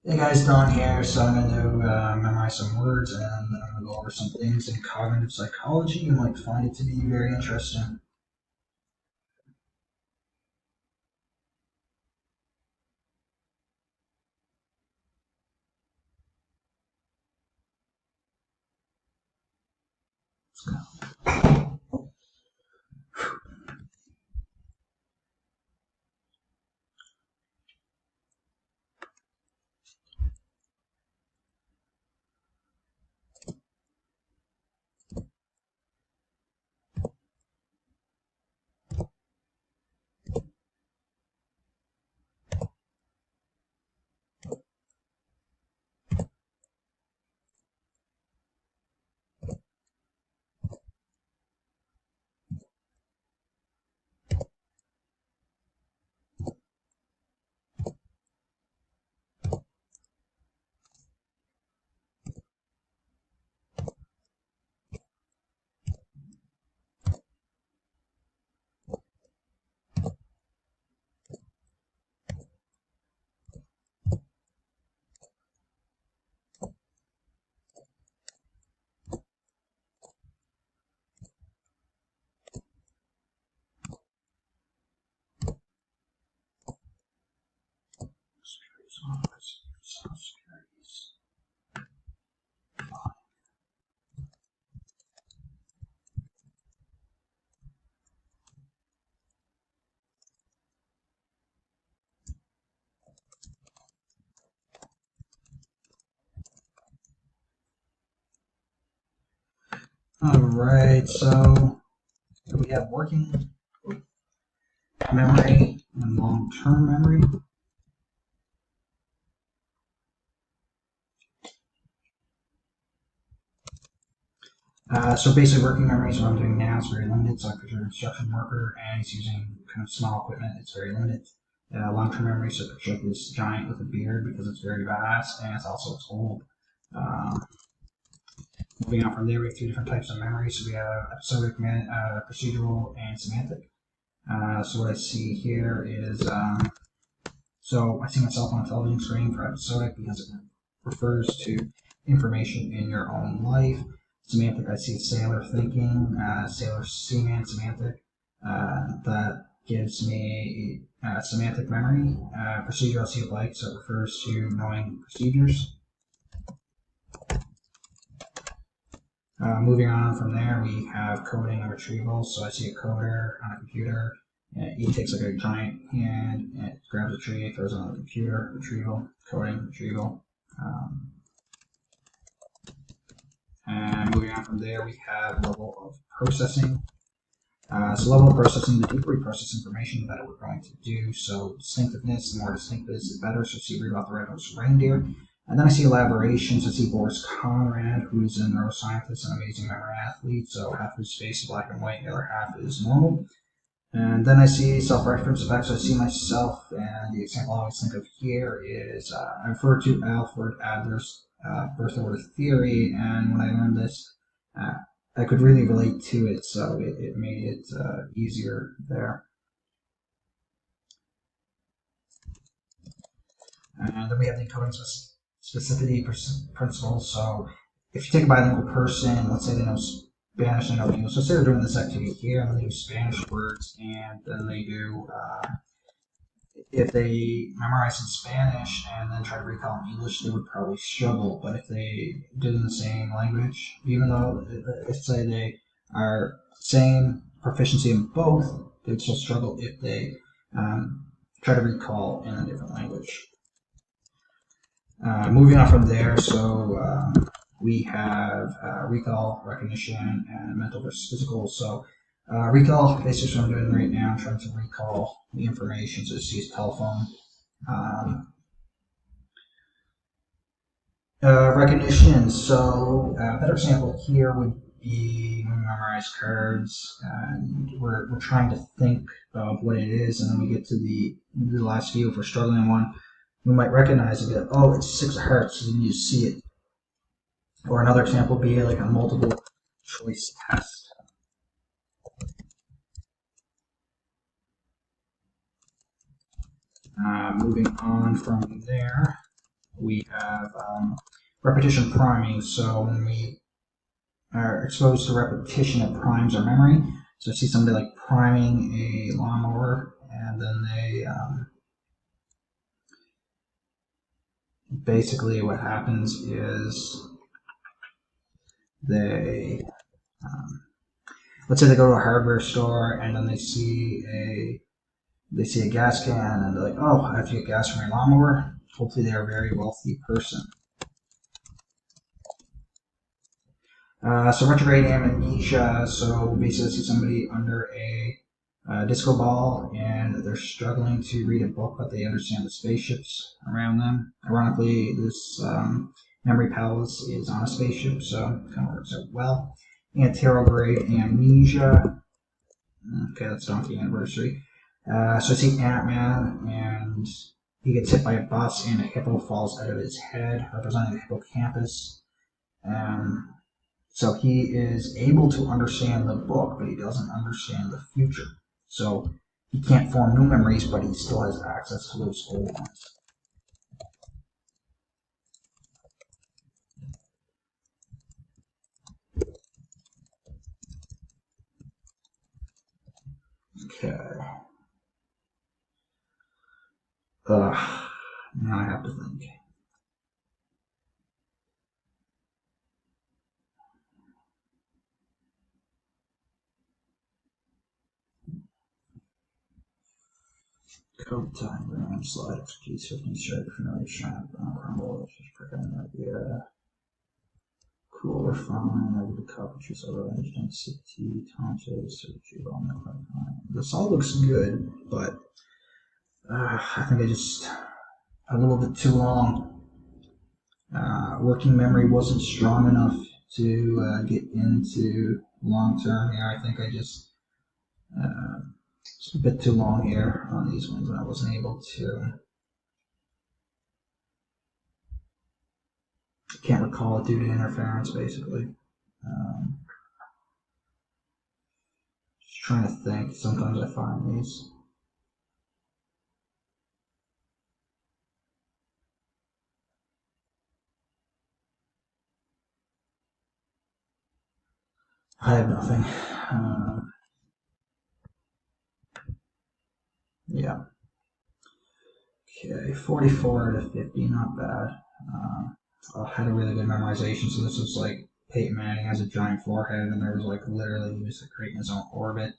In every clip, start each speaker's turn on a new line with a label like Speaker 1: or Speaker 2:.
Speaker 1: Hey guys, Don here. So I'm going to memorize some words and I'm going to go over some things in cognitive psychology. You might find it to be very interesting. Alright, so we have working memory and long-term memory. So basic working memory is what I'm doing now. It's very limited. So I picture an construction worker and he's using kind of small equipment. It's very limited. Long-term memory, so picture like this giant with a beard because it's very vast and it's old. Um, Moving on from there, we have three different types of memory. So we have episodic, procedural, and semantic. So what I see here is, so I see myself on a television screen for episodic because it refers to information in your own life. Semantic, I see sailor thinking, sailor seaman semantic. That gives me semantic memory. Procedural, I see a bike, so it refers to knowing procedures. Moving on from there, we have coding and retrieval. So I see a coder on a computer. He takes like a giant hand and grabs a tree, throws it on the computer. Retrieval, coding, retrieval. Um, and moving on from there, we have level of processing. So level of processing, the deeper we process information, the better we're going to do. So distinctiveness, the more distinct it is, the better. So see, read about the red-nosed reindeer. And then I see elaborations. I see Boris Conrad, who's a neuroscientist and amazing memory athlete. So half his face is black and white, the other half is normal. And then I see self-reference effects. So I see myself, and the example I always think of here is I refer to Alfred Adler's birth order theory, and when I learned this, uh, I could really relate to it, so it made it easier there. And then we have the encoding specificity principles. So if you take a bilingual person, let's say they know Spanish and know English, let's say they're doing this activity here, and they do Spanish words, and then they do if they memorize in Spanish and then try to recall in English, they would probably struggle. But if they did in the same language, even though if say they are same proficiency in both, they would still struggle if they try to recall in a different language. Moving on from there, so we have recall, recognition, and mental versus physical. So recall, basically what I'm doing right now, I'm trying to recall the information. So this is telephone. Um, Recognition. So a better example here would be when we memorize cards and we're trying to think of what it is, and then we get to the last few. If we're struggling on one, we might recognize it. Like, oh, it's six of hearts, and you see it. Or another example would be like a multiple choice test. Moving on from there. we have repetition priming. So when we are exposed to repetition, it primes our memory. So I see somebody like priming a lawnmower, and then they basically what happens is they let's say they go to a hardware store and then they see a gas can and they're like, oh, I have to get gas for my lawnmower. Hopefully they're a very wealthy person. So retrograde amnesia. So basically, see somebody under a disco ball and they're struggling to read a book, but they understand the spaceships around them. Ironically, this memory palace is on a spaceship, so it kind of works out well. Anterograde amnesia. Okay, that's Donkey Anniversary. So I see Ant-Man, and he gets hit by a bus, and a hippo falls out of his head, representing the hippocampus. So he is able to understand the book, but he doesn't understand the future. So he can't form new memories, but he still has access to those old ones. Okay. Now I have to think. Code time, RAM, slide, execute, 15 straight, familiar, shine, crumble, just freaking idea. Cool, refine, over the cup, choose arranged density, tonsils, search, this all looks good, but I think I just a little bit too long. Working memory wasn't strong enough to get into long term here. I think I just a bit too long here on these ones, and I wasn't able to. I can't recall it due to interference, basically. Just trying to think. Sometimes I find these. I have nothing. Yeah. Okay, 44 to 50, not bad. I had a really good memorization, so this was like Peyton Manning has a giant forehead, and there was like literally he was creating his own orbit.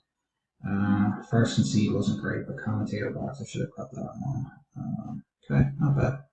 Speaker 1: First and seed wasn't great, but commentator box, I should have cut that one. Okay, not bad.